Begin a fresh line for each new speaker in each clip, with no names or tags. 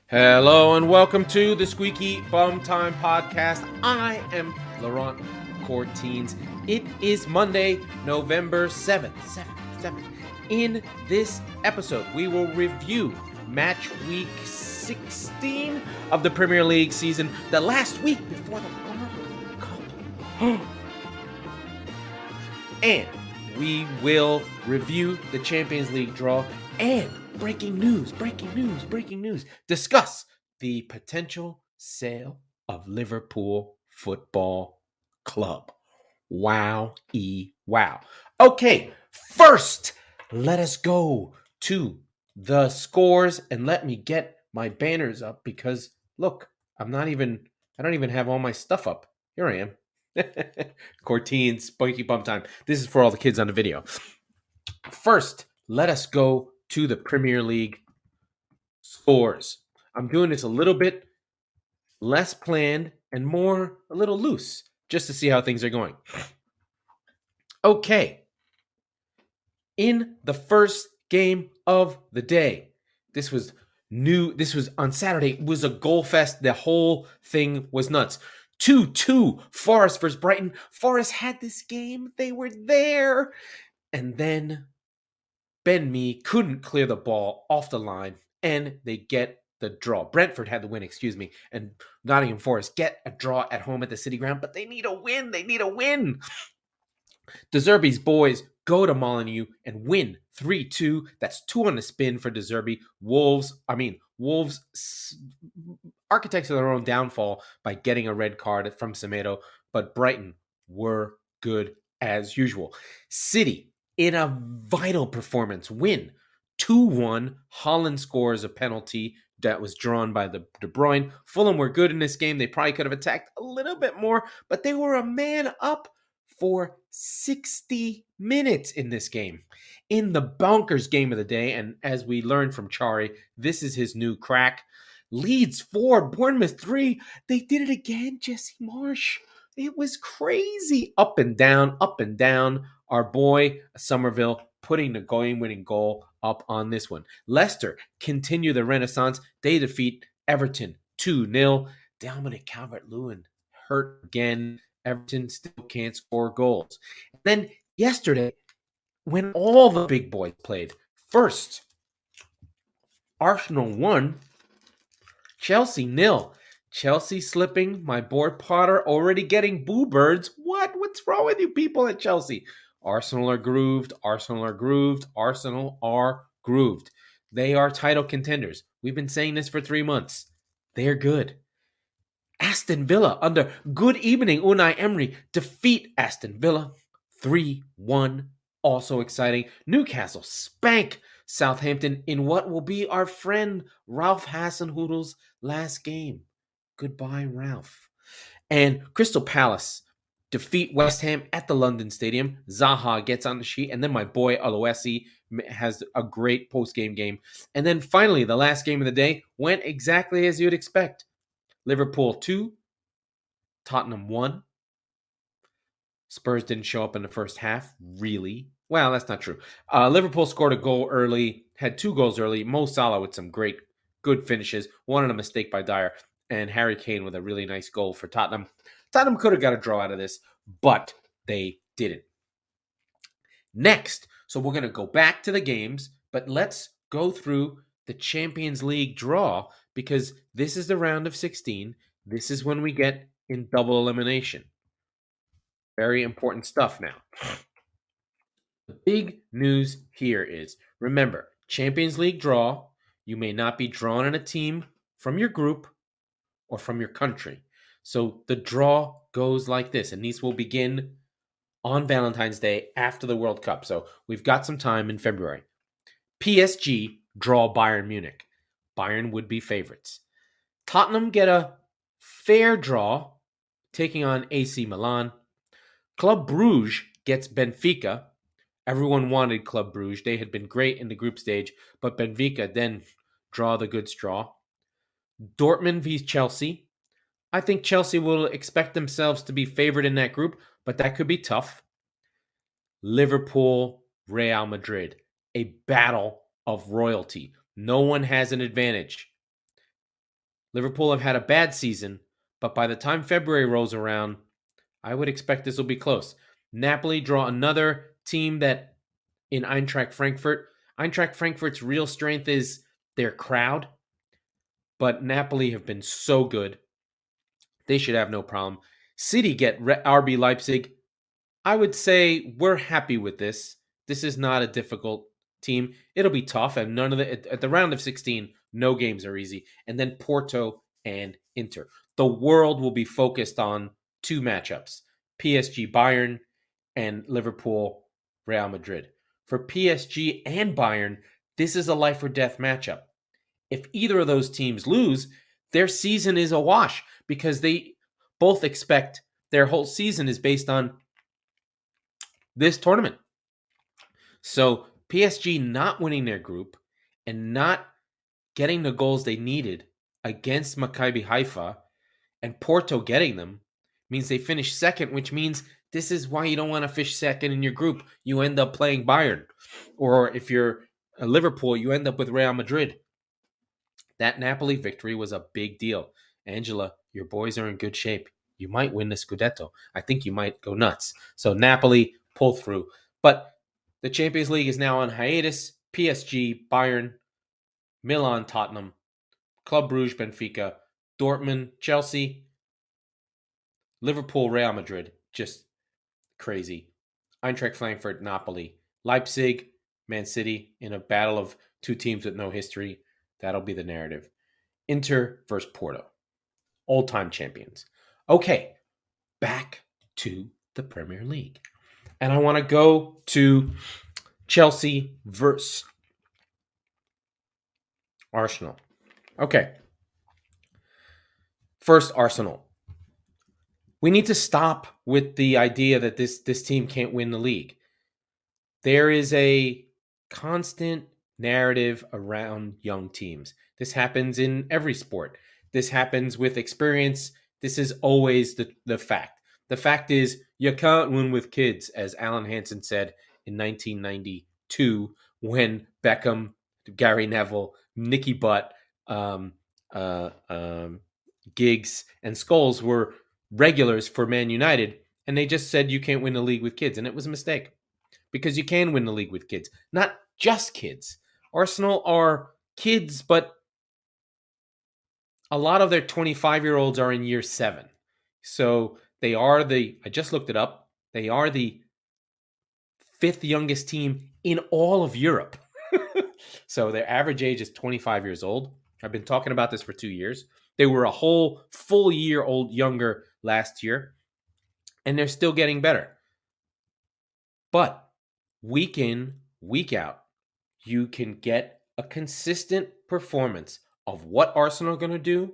Hello and welcome to the Squeaky Bum Time Podcast. I am Laurent Cortines. It is Monday, November 7th. In this episode, we will review match week 16 of the Premier League season, the last week before the World Cup. And we will review the Champions League draw and breaking news. Discuss the potential sale of Liverpool Football Club. Wow. Okay, first, let us go to the scores and let me get my banners up because, look, I don't even have all my stuff up. Here I am. Cortines, Spiky Bump Time. This is for all the kids on the video. First, let us go to the Premier League scores. I'm doing this a little bit less planned and more a little loose just to see how things are going. Okay. In the first game of the day, this was on Saturday. It was a goal fest. The whole thing was nuts. 2-2 Forest versus Brighton. Forest had this game. They were there. And then Ben Mee couldn't clear the ball off the line, and they get the draw. Brentford had the win, and Nottingham Forest get a draw at home at the City Ground, but they need a win. De Zerbi's boys go to Molineux and win 3-2. That's 2 on the spin for De Zerbi. Wolves architects of their own downfall by getting a red card from Semedo, but Brighton were good as usual. City, in a vital performance, win 2-1. Holland scores a penalty that was drawn by De Bruyne. Fulham were good in this game. They probably could have attacked a little bit more, but they were a man up for 60 minutes in this game. In the bonkers game of the day, and as we learned from Chari, this is his new crack. Leeds 4, Bournemouth 3. They did it again, Jesse Marsh. It was crazy. Up and down. Our boy Somerville putting the game-winning goal up on this one. Leicester continue the renaissance. They defeat Everton 2-0. Dominic Calvert-Lewin hurt again. Everton still can't score goals. And then yesterday, when all the big boys played, first, Arsenal 1, Chelsea 0. Chelsea slipping. My boy Potter already getting boo birds. What's wrong with you people at Chelsea? Arsenal are grooved. They are title contenders. We've been saying this for 3 months. They're good. Aston Villa under good evening Unai Emery defeat Aston Villa 3-1. Also exciting. Newcastle spank Southampton in what will be our friend Ralph Hasenhutl's last game. Goodbye, Ralph. And Crystal Palace defeat West Ham at the London Stadium. Zaha gets on the sheet, and then my boy Aloisi has a great post-game game. And then finally, the last game of the day went exactly as you'd expect. Liverpool 2, Tottenham 1. Spurs didn't show up in the first half, really. Well, that's not true. Liverpool scored a goal early, had 2 goals early. Mo Salah with some good finishes. One on a mistake by Dyer, and Harry Kane with a really nice goal for Tottenham. Tottenham could have got a draw out of this, but they didn't. Next, so we're going to go back to the games, but let's go through the Champions League draw because this is the round of 16. This is when we get in double elimination. Very important stuff now. The big news here is, remember, Champions League draw, you may not be drawn in a team from your group or from your country. So the draw goes like this, and these will begin on Valentine's Day after the World Cup. So we've got some time in February. PSG draw Bayern Munich. Bayern would be favorites. Tottenham get a fair draw, taking on AC Milan. Club Brugge gets Benfica. Everyone wanted Club Brugge. They had been great in the group stage, but Benfica then draw the good straw. Dortmund vs Chelsea. I think Chelsea will expect themselves to be favored in that group, but that could be tough. Liverpool, Real Madrid. A battle of royalty. No one has an advantage. Liverpool have had a bad season, but by the time February rolls around, I would expect this will be close. Napoli draw another team that in Eintracht Frankfurt. Eintracht Frankfurt's real strength is their crowd, but Napoli have been so good. They should have no problem. City get RB Leipzig. I would say we're happy with this. This is not a difficult team. It'll be tough, and none of at the round of 16, no games are easy. And then Porto and Inter. The world will be focused on two matchups: PSG Bayern and Liverpool Real Madrid. For PSG and Bayern, this is a life or death matchup. If either of those teams lose, their season is a wash because they both expect their whole season is based on this tournament. So PSG not winning their group and not getting the goals they needed against Maccabi Haifa and Porto getting them means they finish second, which means this is why you don't want to finish second in your group. You end up playing Bayern. Or if you're a Liverpool, you end up with Real Madrid. That Napoli victory was a big deal. Angela, your boys are in good shape. You might win the Scudetto. I think you might go nuts. So Napoli pull through. But the Champions League is now on hiatus. PSG, Bayern, Milan, Tottenham, Club Brugge, Benfica, Dortmund, Chelsea, Liverpool, Real Madrid. Just crazy. Eintracht Frankfurt, Napoli, Leipzig, Man City in a battle of two teams with no history. That'll be the narrative. Inter versus Porto. Old-time champions. Okay, back to the Premier League. And I want to go to Chelsea versus Arsenal. Okay. First, Arsenal. We need to stop with the idea that this team can't win the league. There is a constant narrative around young teams. This happens in every sport. This happens with experience. This is always the fact. The fact is you can't win with kids, as Alan Hansen said in 1992 when Beckham, Gary Neville, Nicky Butt, Giggs, and Scholes were regulars for Man United, and they just said you can't win the league with kids, and it was a mistake because you can win the league with kids, not just kids. Arsenal are kids, but a lot of their 25-year-olds are in year 7. So they are I just looked it up, they are the 5th youngest team in all of Europe. So their average age is 25 years old. I've been talking about this for 2 years. They were a whole full year old younger last year, and they're still getting better. But week in, week out, you can get a consistent performance of what Arsenal are going to do,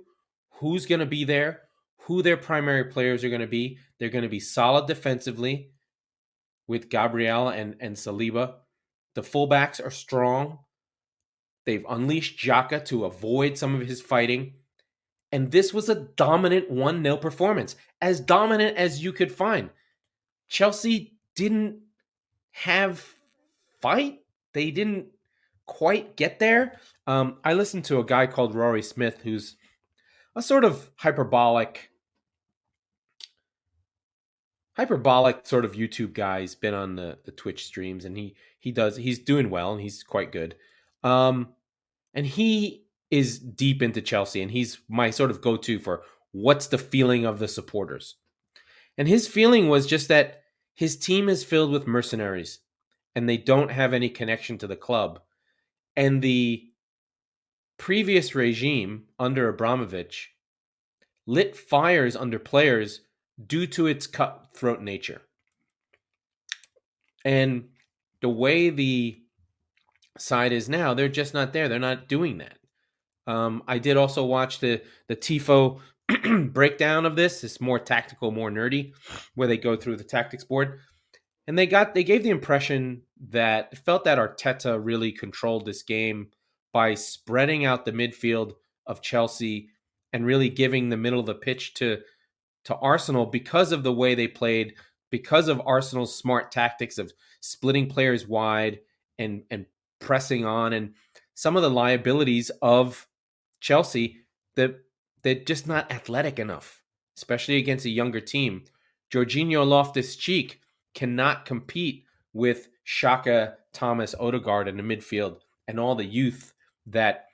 who's going to be there, who their primary players are going to be. They're going to be solid defensively with Gabriel and Saliba. The fullbacks are strong. They've unleashed Xhaka to avoid some of his fighting. And this was a dominant 1-0 performance, as dominant as you could find. Chelsea didn't have fight. They didn't quite get there. I listened to a guy called Rory Smith, who's a sort of hyperbolic sort of YouTube guy. He's been on the Twitch streams, and he's doing well, and he's quite good. And he is deep into Chelsea, and he's my sort of go-to for what's the feeling of the supporters. And his feeling was just that his team is filled with mercenaries, and they don't have any connection to the club. And the previous regime under Abramovich lit fires under players due to its cutthroat nature. And the way the side is now, they're just not there. They're not doing that. I did also watch the TIFO breakdown of this. It's more tactical, more nerdy, where they go through the tactics board. And they gave the impression that it felt that Arteta really controlled this game by spreading out the midfield of Chelsea and really giving the middle of the pitch to Arsenal because of the way they played, because of Arsenal's smart tactics of splitting players wide and pressing on, and some of the liabilities of Chelsea. The they're just not athletic enough, especially against a younger team. Jorginho Loftus-Cheek cannot compete with Xhaka, Thomas, Odegaard in the midfield and all the youth that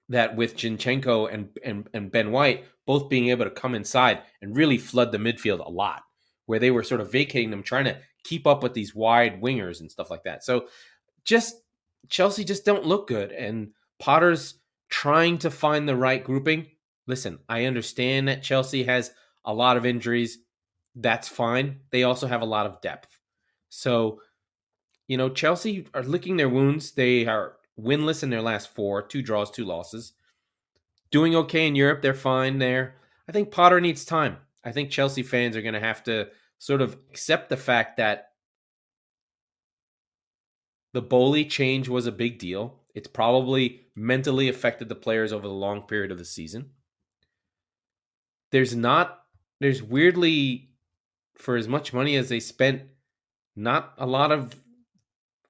with Zinchenko and Ben White both being able to come inside and really flood the midfield a lot, where they were sort of vacating them, trying to keep up with these wide wingers and stuff like that. So just Chelsea just don't look good. And Potter's trying to find the right grouping. Listen, I understand that Chelsea has a lot of injuries. That's fine. They also have a lot of depth. So, Chelsea are licking their wounds. They are winless in their last 4, 2 draws, 2 losses. Doing okay in Europe. They're fine there. I think Potter needs time. I think Chelsea fans are going to have to sort of accept the fact that the Bowley change was a big deal. It's probably mentally affected the players over the long period of the season. There's weirdly, for as much money as they spent, not a lot of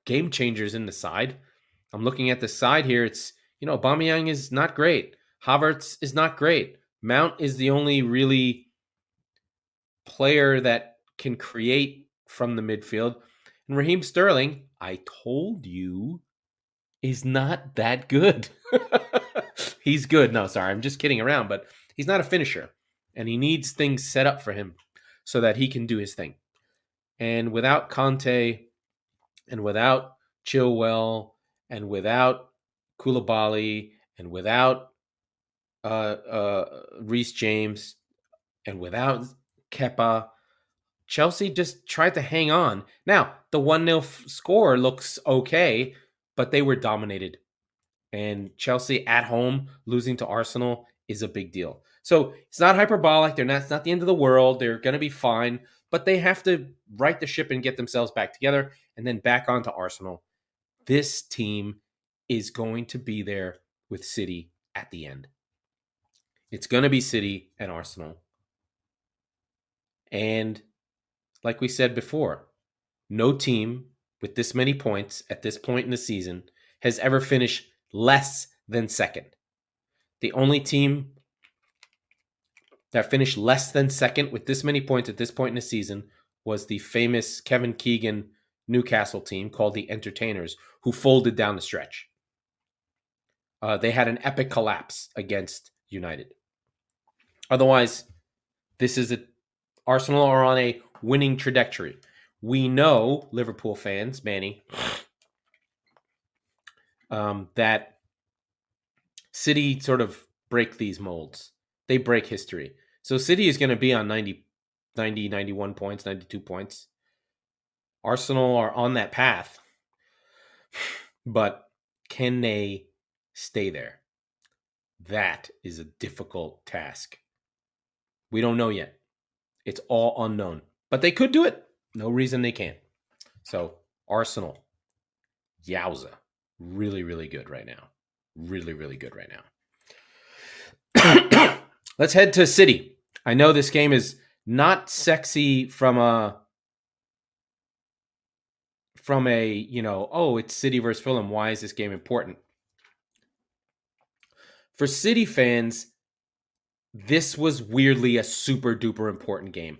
game changers in the side. I'm looking at the side here. It's, Aubameyang is not great. Havertz is not great. Mount is the only really player that can create from the midfield. And Raheem Sterling, I told you, is not that good. He's good. No, sorry, I'm just kidding around, but he's not a finisher. And he needs things set up for him so that he can do his thing. And without Conte and without Chilwell and without Koulibaly and without Reece James and without Kepa, Chelsea just tried to hang on. Now, the 1-0 score looks okay, but they were dominated. And Chelsea at home losing to Arsenal is a big deal. So it's not hyperbolic. It's not the end of the world. They're going to be fine, but they have to right the ship and get themselves back together and then back onto Arsenal. This team is going to be there with City at the end. It's going to be City and Arsenal. And like we said before, no team with this many points at this point in the season has ever finished less than second. The only team that finished less than second with this many points at this point in the season was the famous Kevin Keegan Newcastle team called the Entertainers, who folded down the stretch. They had an epic collapse against United. Otherwise, Arsenal are on a winning trajectory. We know, Liverpool fans, Manny, that City sort of break these molds. They break history. So City is going to be on 90, 91 points, 92 points. Arsenal are on that path. But can they stay there? That is a difficult task. We don't know yet. It's all unknown. But they could do it. No reason they can't. So Arsenal, yowza. Really, really good right now. Really, really good right now. Let's head to City. I know this game is not sexy from a, it's City versus Fulham. Why is this game important? For City fans, this was weirdly a super duper important game.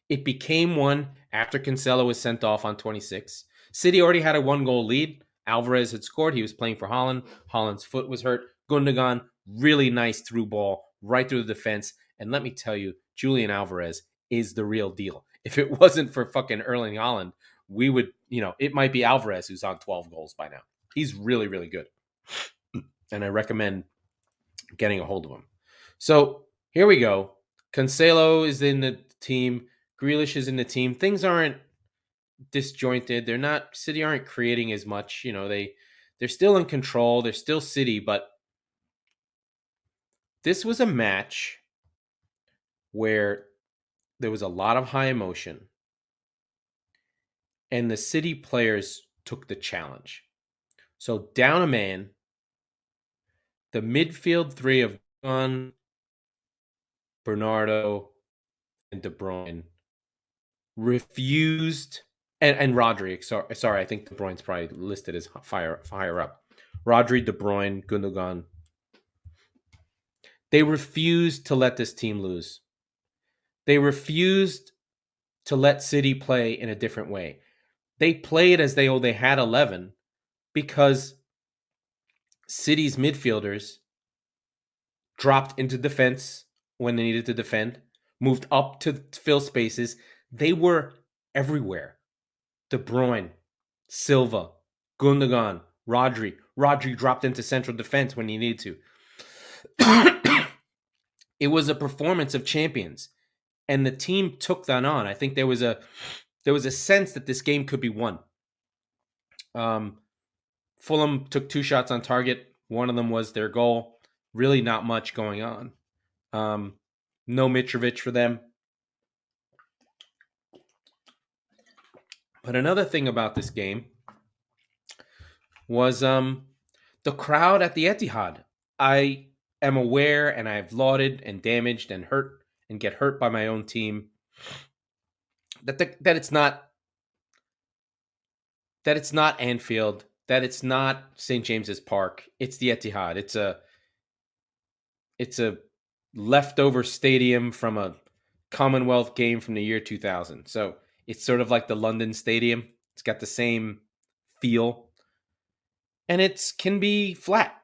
It became one after Cancelo was sent off on 26. City already had a 1-goal lead. Alvarez had scored. He was playing for Holland. Holland's foot was hurt. Gundogan, really nice through ball right through the defense. And let me tell you, Julian Alvarez is the real deal. If it wasn't for fucking Erling Haaland, we would, it might be Alvarez who's on 12 goals by now. He's really, really good. And I recommend getting a hold of him. So here we go. Cancelo is in the team. Grealish is in the team. Things aren't disjointed. City aren't creating as much. They're still in control. They're still City, but this was a match where there was a lot of high emotion, and the City players took the challenge. So down a man, the midfield three of Gunn, Bernardo, and De Bruyne refused, and Rodri. Sorry, I think De Bruyne's probably listed as higher up. Rodri, De Bruyne, Gundogan. They refused to let this team lose. They refused to let City play in a different way. They played as though they had 11 because City's midfielders dropped into defense when they needed to defend, moved up to fill spaces. They were everywhere. De Bruyne, Silva, Gundogan, Rodri. Rodri dropped into central defense when he needed to. It was a performance of champions, and the team took that on. I think there was a sense that this game could be won. Fulham took 2 shots on target. One of them was their goal. Really not much going on. No Mitrovic for them. But another thing about this game was the crowd at the Etihad. I am aware, and I've lauded and damaged and hurt and get hurt by my own team, that it's not Anfield, that it's not St. James's Park. It's the Etihad. It's a leftover stadium from a Commonwealth game from the year 2000. So it's sort of like the London Stadium. It's got the same feel. And it can be flat.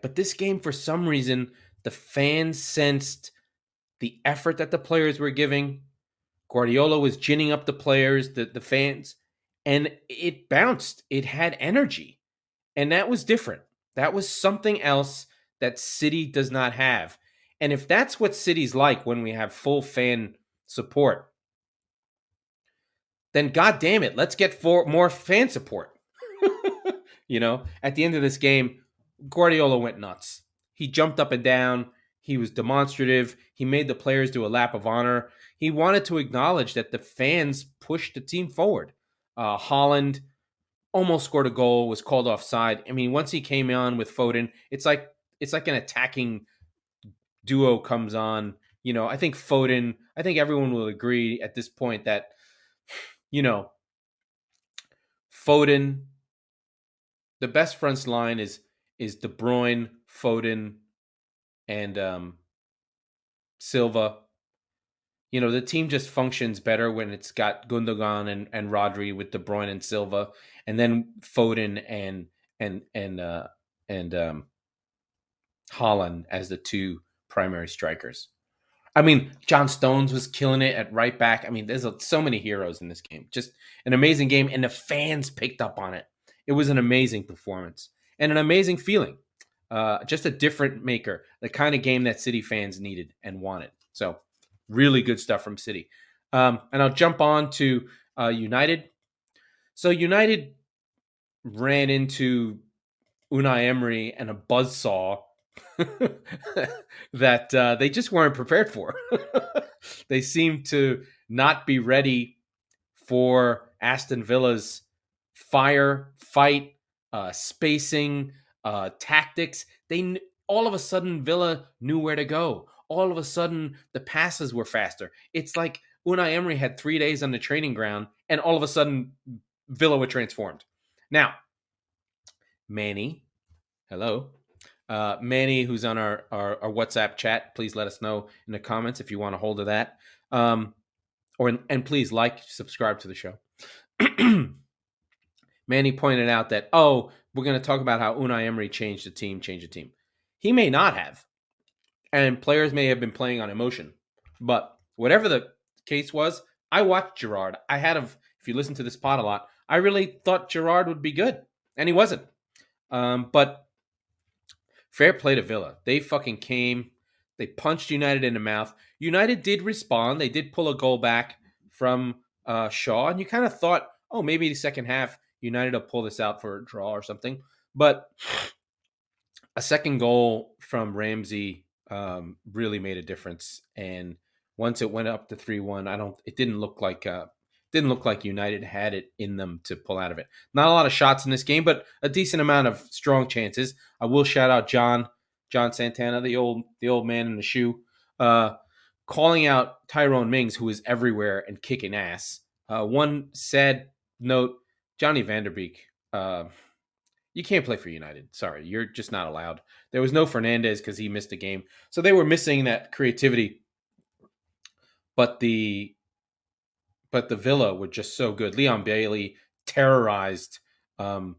But this game, for some reason, the fans sensed the effort that the players were giving. Guardiola was ginning up the players, the fans, and it bounced. It had energy. And that was different. That was something else that City does not have. And if that's what City's like when we have full fan support, then God damn it, let's get more fan support. At the end of this game, Guardiola went nuts. He jumped up and down. He was demonstrative. He made the players do a lap of honor. He wanted to acknowledge that the fans pushed the team forward. Haaland almost scored a goal, was called offside. I mean, once he came on with Foden, it's like an attacking duo comes on. I think everyone will agree at this point that, Foden, the best front line is De Bruyne, Foden, and Silva. The team just functions better when it's got Gundogan and Rodri with De Bruyne and Silva, and then Foden and Haaland as the 2 primary strikers. I mean, John Stones was killing it at right back. I mean, there's so many heroes in this game. Just an amazing game, and the fans picked up on it. It was an amazing performance and an amazing feeling. Just a different maker, the kind of game that City fans needed and wanted. So really good stuff from City. And I'll jump on to United. So United ran into Unai Emery and a buzzsaw that they just weren't prepared for. They seemed to not be ready for Aston Villa's fire, fight, spacing, tactics. All of a sudden, Villa knew where to go. All of a sudden, the passes were faster. It's like Unai Emery had 3 days on the training ground, and all of a sudden, Villa were transformed. Now, Manny, hello. Manny, who's on our WhatsApp chat, please let us know in the comments if you want a hold of that. And please subscribe to the show. Manny pointed out that, we're going to talk about how Unai Emery changed the team. He may not have. And players may have been playing on emotion. But whatever the case was, I watched Gerrard. If you listen to this pod a lot, I really thought Gerrard would be good. And he wasn't. But fair play to Villa. They fucking came. They punched United in the mouth. United did respond. They did pull a goal back from Shaw. And you kind of thought, maybe the second half, United will pull this out for a draw or something. But a second goal from Ramsey really made a difference. And once it went up to 3-1, it didn't look like United had it in them to pull out of it. Not a lot of shots in this game, but a decent amount of strong chances. I will shout out John Santana, the old man in the shoe, calling out Tyrone Mings, who is everywhere and kicking ass. One sad note, Johnny van der Beek. You You can't play for United. Sorry, you're just not allowed. There was no Fernandez because he missed a game, so they were missing that creativity. But the Villa were just so good. Leon Bailey terrorized um,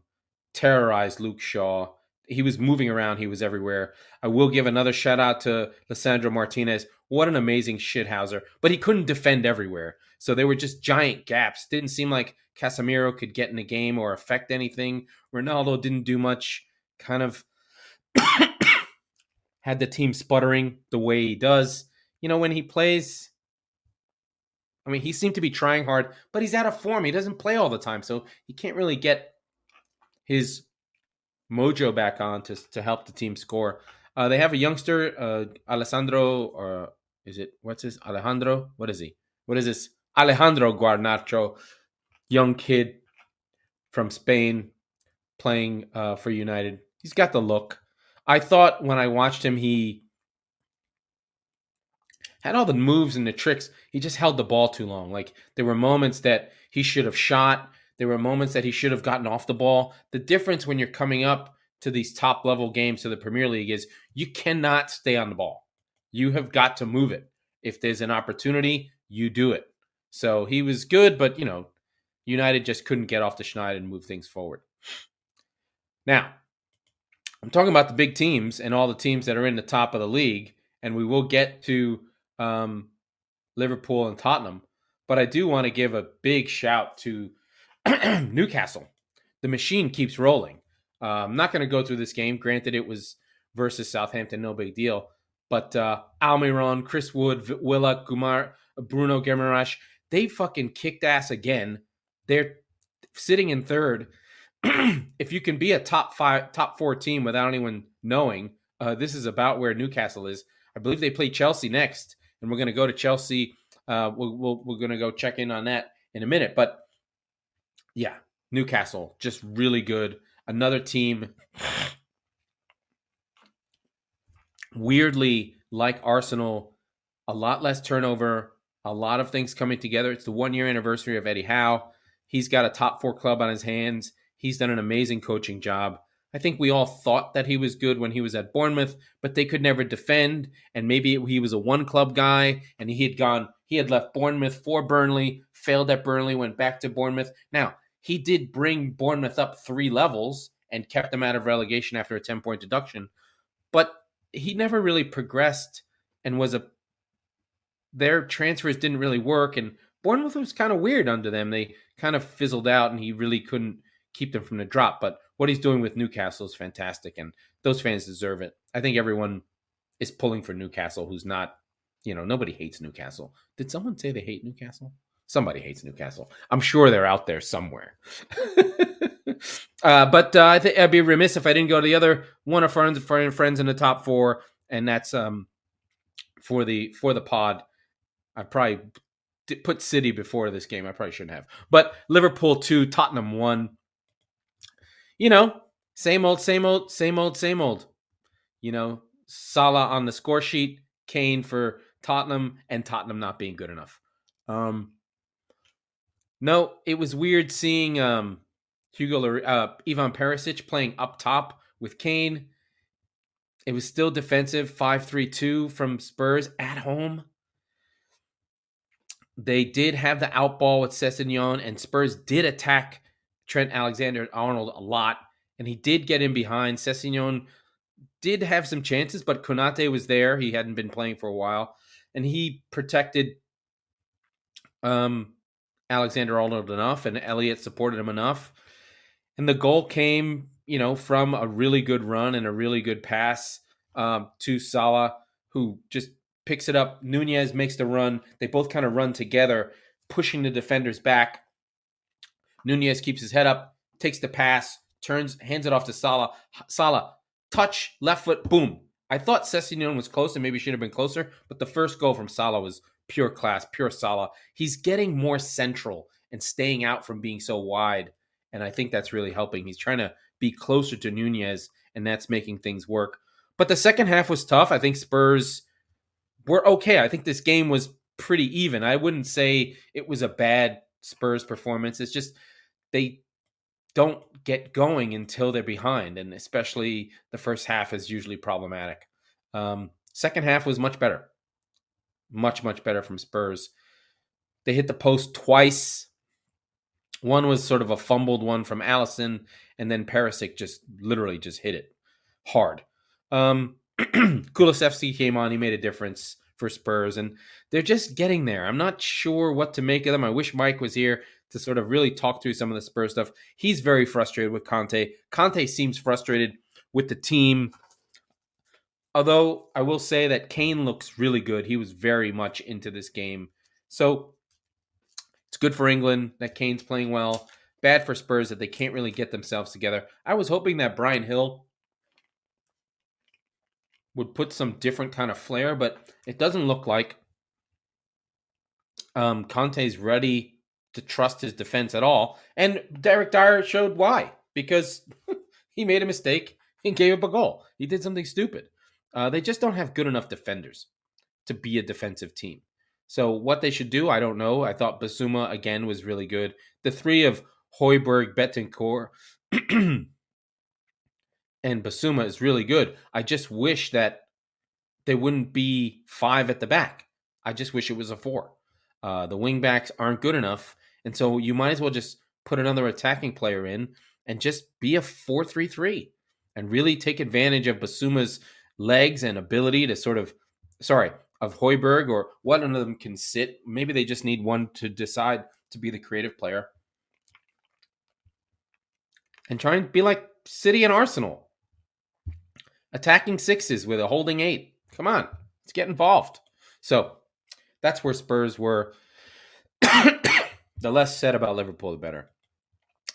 terrorized Luke Shaw. He was moving around. He was everywhere. I will give another shout out to Lissandro Martinez. What an amazing shithouser. But he couldn't defend everywhere. So there were just giant gaps. Didn't seem like Casemiro could get in the game or affect anything. Ronaldo didn't do much. Kind of had the team sputtering the way he does. When he plays, I mean, he seemed to be trying hard, but he's out of form. He doesn't play all the time. So he can't really get his mojo back on to help the team score. They have a youngster, Alessandro, or what's his Alejandro? What is he? What is this? Alejandro Garnacho, young kid from Spain playing for United. He's got the look. I thought when I watched him, he had all the moves and the tricks. He just held the ball too long. Like there were moments that he should have shot. There were moments that he should have gotten off the ball. The difference when you're coming up to these top level games to the Premier League is you cannot stay on the ball. You have got to move it. If there's an opportunity, you do it. So he was good, but United just couldn't get off the schneid and move things forward. Now, I'm talking about the big teams and all the teams that are in the top of the league, and we will get to Liverpool and Tottenham. But I do want to give a big shout to Newcastle. The machine keeps rolling. I'm not going to go through this game. Granted, it was versus Southampton, no big deal. But Almiron, Chris Wood, Vila, Kumar, Bruno Guimaraes, they fucking kicked ass again. They're sitting in third. If you can be a top 4 team without anyone knowing, this is about where Newcastle is. I believe they play Chelsea next, and we're going to go to Chelsea. We're going to go check in on that in a minute. But yeah, Newcastle, just really good. Another team, weirdly, like Arsenal, a lot less turnover, a lot of things coming together. It's the 1-year anniversary of Eddie Howe. He's got a top 4 club on his hands. He's done an amazing coaching job. I think we all thought that he was good when he was at Bournemouth, but they could never defend. And maybe he was a one-club guy, and he had left Bournemouth for Burnley, failed at Burnley, went back to Bournemouth. Now, he did bring Bournemouth up 3 levels and kept them out of relegation after a 10-point deduction, but he never really progressed and their transfers didn't really work, and Bournemouth was kind of weird under them. They kind of fizzled out, and he really couldn't keep them from the drop. But what he's doing with Newcastle is fantastic, and those fans deserve it. I think everyone is pulling for Newcastle who's not, nobody hates Newcastle. Did someone say they hate Newcastle? Somebody hates Newcastle. I'm sure they're out there somewhere. But I think I'd be remiss if I didn't go to the other one of our friends in the top 4, and that's for the pod. I probably put City before this game. I probably shouldn't have. But Liverpool 2, Tottenham 1. Same old, same old, same old, same old. Salah on the score sheet, Kane for Tottenham, and Tottenham not being good enough. No, it was weird seeing Ivan Perisic playing up top with Kane. It was still defensive, 5-3-2 from Spurs at home. They did have the outball with Sessegnon, and Spurs did attack Trent Alexander-Arnold a lot, and he did get in behind. Sessegnon did have some chances, but Konate was there. He hadn't been playing for a while, and he protected Alexander-Arnold enough, and Elliott supported him enough. And the goal came, from a really good run and a really good pass to Salah, who just picks it up. Nunez makes the run. They both kind of run together, pushing the defenders back. Nunez keeps his head up, takes the pass, hands it off to Salah. Salah, touch, left foot, boom. I thought Sessegnon was close and maybe should have been closer, but the first goal from Salah was pure class, pure Salah. He's getting more central and staying out from being so wide, and I think that's really helping. He's trying to be closer to Nunez, and that's making things work. But the second half was tough. I think Spurs were okay. I think this game was pretty even. I wouldn't say it was a bad Spurs performance. It's just they don't get going until they're behind, and especially the first half is usually problematic. Second half was much better, much better from Spurs. They hit the post twice. One was sort of a fumbled one from Allison, and then Perisic just literally just hit it hard. Kulusevski came on. He made a difference for Spurs, and they're just getting there. I'm not sure what to make of them. I wish Mike was here to sort of really talk through some of the Spurs stuff. He's very frustrated with Conte. Conte seems frustrated with the team. Although I will say that Kane looks really good. He was very much into this game. So it's good for England that Kane's playing well. Bad for Spurs that they can't really get themselves together. I was hoping that Bryan Hill would put some different kind of flair, but it doesn't look like Conte's ready to trust his defense at all. And Derek Dyer showed why, because he made a mistake and gave up a goal. He did something stupid. They just don't have good enough defenders to be a defensive team. So what they should do, I don't know. I thought Basuma, again, was really good. The three of Højbjerg, Betancourt, and Basuma is really good. I just wish that there wouldn't be five at the back. I just wish it was a four. The wing backs aren't good enough, and so you might as well just put another attacking player in and just be a 4-3-3 and really take advantage of Basuma's legs and ability to of Højbjerg, or one of them can sit. Maybe they just need one to decide to be the creative player and try and be like City and Arsenal, attacking sixes with a holding eight. Come on, let's get involved. So that's where Spurs were. The less said about Liverpool, the better.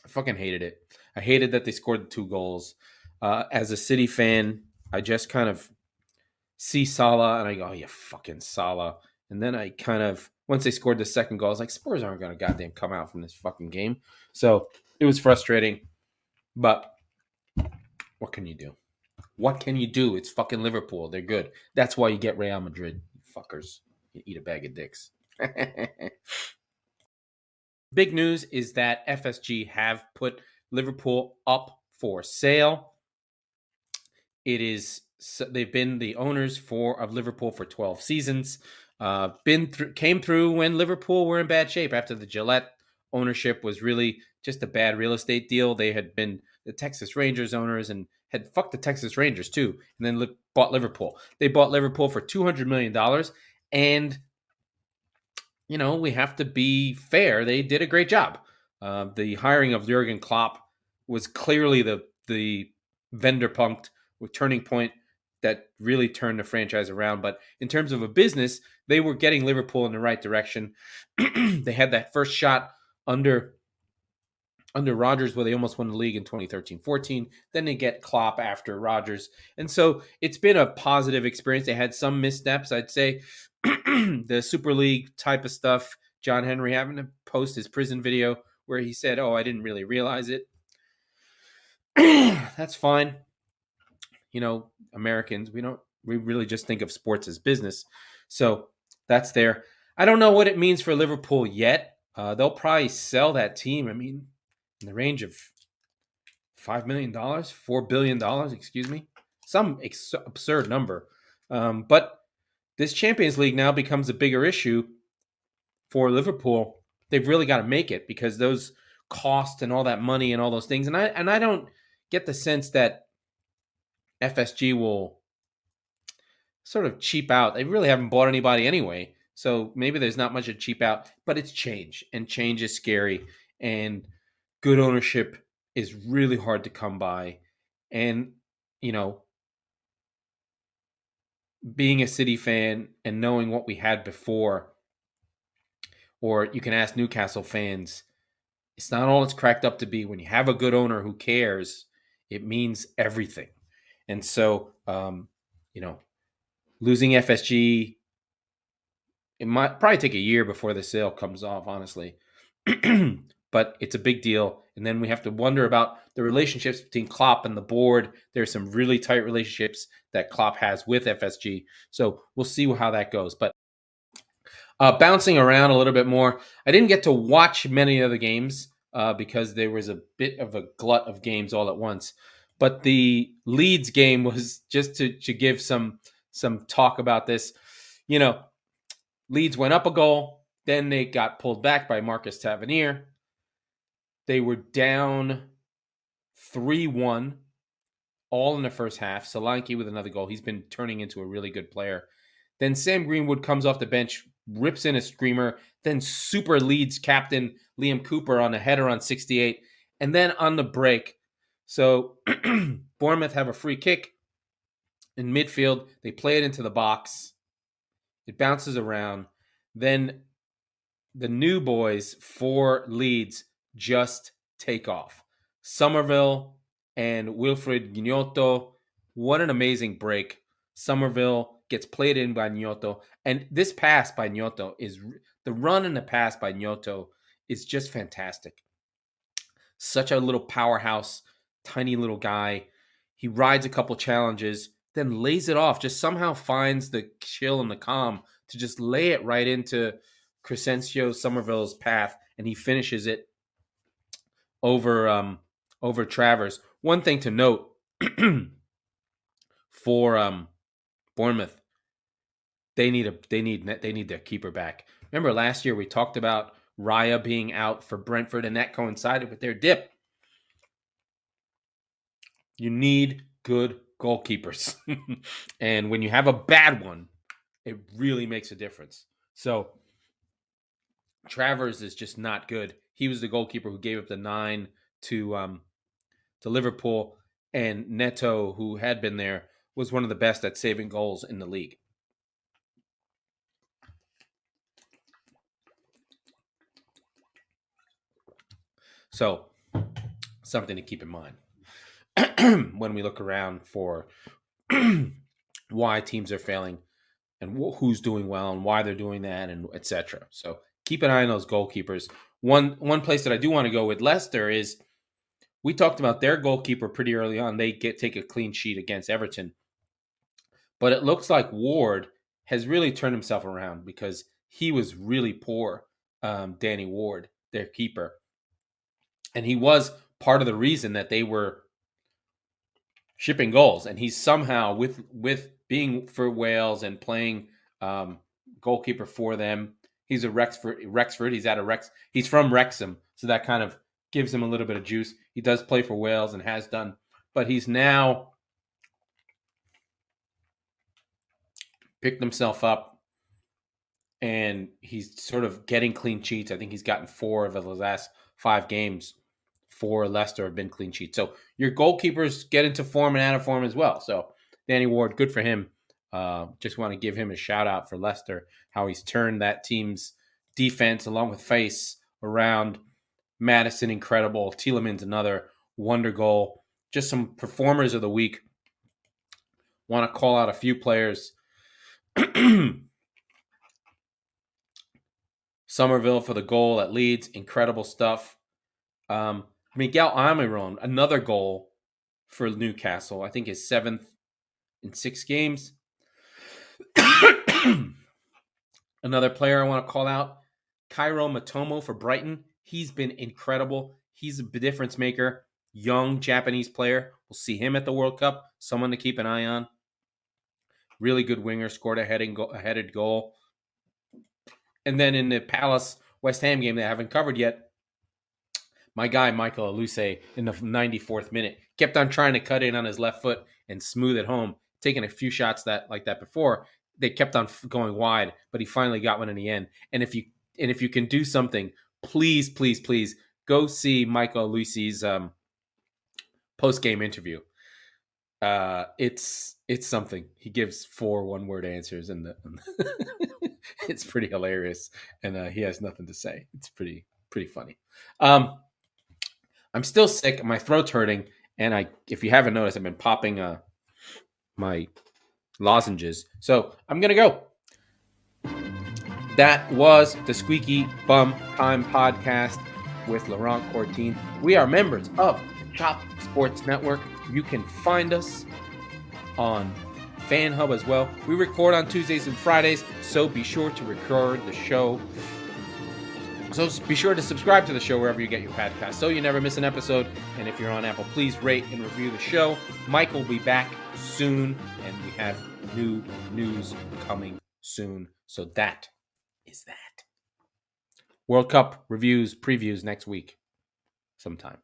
I fucking hated it. I hated that they scored the 2 goals. As a City fan, I just kind of see Salah and I go, oh, you fucking Salah. And then I kind of, once they scored the second goal, I was like, Spurs aren't going to goddamn come out from this fucking game. So it was frustrating. But what can you do? What can you do? It's fucking Liverpool. They're good. That's why you get Real Madrid, fuckers. You eat a bag of dicks. Big news is that FSG have put Liverpool up for sale. They've been the owners of Liverpool for 12 seasons. Came through when Liverpool were in bad shape after the Gillette ownership was really just a bad real estate deal. They had been the Texas Rangers owners and had fucked the Texas Rangers too, and then bought Liverpool. They bought Liverpool for $200 million, and we have to be fair. They did a great job. The hiring of Jurgen Klopp was clearly the Vanderpunkt with turning point that really turned the franchise around. But in terms of a business, they were getting Liverpool in the right direction. They had that first shot under Rodgers where they almost won the league in 2013-14. Then they get Klopp after Rodgers. And so it's been a positive experience. They had some missteps, I'd say. The Super League type of stuff. John Henry having to post his prison video where he said, oh, I didn't really realize it. That's fine. Americans, we really just think of sports as business. So that's there. I don't know what it means for Liverpool yet. They'll probably sell that team. I mean, in the range of $5 million, $4 billion, excuse me, some absurd number. But this Champions League now becomes a bigger issue for Liverpool. They've really got to make it because those costs and all that money and all those things. And I don't get the sense that FSG will sort of cheap out. They really haven't bought anybody anyway. So maybe there's not much to cheap out, but it's change, and change is scary, and good ownership is really hard to come by. And, being a City fan and knowing what we had before, or you can ask Newcastle fans, it's not all it's cracked up to be. When you have a good owner who cares, it means everything. And so, losing FSG, it might probably take a year before the sale comes off, honestly. But it's a big deal. And then we have to wonder about the relationships between Klopp and the board. There's some really tight relationships that Klopp has with FSG. So we'll see how that goes. But bouncing around a little bit more, I didn't get to watch many of the games. because there was a bit of a glut of games all at once. But the Leeds game was just to give some talk about this. You know, Leeds went up a goal, then they got pulled back by Marcus Tavernier. They were down 3-1 all in the first half. Solanke with another goal. He's been turning into a really good player. Then Sam Greenwood comes off the bench, rips in a screamer. Then super Leeds captain Liam Cooper on a header on 68. And then on the break, so Bournemouth have a free kick in midfield. They play it into the box. It bounces around. Then the new boys for Leeds just take off. Somerville and Wilfred Gnotto. What an amazing break. Somerville gets played in by Gnotto. And this pass by Gnotto is the run and the pass by Gnotto is just fantastic. Such a little powerhouse, tiny little guy. He rides a couple challenges, then lays it off, just somehow finds the chill and the calm to just lay it right into Crescencio Somerville's path, and he finishes it over Travers. One thing to note for Bournemouth, they need their keeper back. Remember last year we talked about Raya being out for Brentford, and that coincided with their dip. You need good goalkeepers. And when you have a bad one, it really makes a difference. So Travers is just not good. He was the goalkeeper who gave up the 9 to Liverpool, and Neto, who had been there, was one of the best at saving goals in the league. So, something to keep in mind when we look around for why teams are failing and who's doing well and why they're doing that, and etc. So keep an eye on those goalkeepers. One place that I do want to go with Leicester is we talked about their goalkeeper pretty early on. They take a clean sheet against Everton, but it looks like Ward has really turned himself around because he was really poor. Danny Ward, their keeper, and he was part of the reason that they were shipping goals. And he's somehow with being for Wales and playing goalkeeper for them. He's a Rexford. He's from Wrexham, so that kind of gives him a little bit of juice. He does play for Wales and has done, but he's now picked himself up, and he's sort of getting clean sheets. I think he's gotten 4 of the last 5 games for Leicester have been clean sheets. So your goalkeepers get into form and out of form as well. So Danny Ward, good for him. Just want to give him a shout out for Leicester, how he's turned that team's defense along with Face around. Madison, incredible. Tielemans, another wonder goal. Just some performers of the week. Want to call out a few players. Somerville for the goal at Leeds, incredible stuff. Miguel Almiron, another goal for Newcastle. I think his 7th in 6 games. Another player I want to call out, Cairo Matomo for Brighton. He's been incredible. He's a difference maker. Young Japanese player. We'll see him at the World Cup. Someone to keep an eye on. Really good winger. Scored a headed goal. And then in the Palace West Ham game that I haven't covered yet, my guy Michael Olise in the 94th minute kept on trying to cut in on his left foot and smooth it home, taking a few shots like that before. They kept on going wide, but he finally got one in the end. And if you can do something, please go see Michael Oluse's post-game interview. It's something. He gives 4 one-word answers, and it's pretty hilarious. And he has nothing to say. It's pretty funny. I'm still sick. My throat's hurting, and if you haven't noticed, I've been popping my lozenges. So I'm gonna go. That was the Squeaky Bum Time podcast with Laurent Courtine. We are members of Chop Sports Network. You can find us on FanHub as well. We record on Tuesdays and Fridays, so be sure to record the show So be sure to subscribe to the show wherever you get your podcast so you never miss an episode. And if you're on Apple, please rate and review the show. Mike will be back soon, and we have new news coming soon. So that is that. World Cup reviews, previews next week sometime.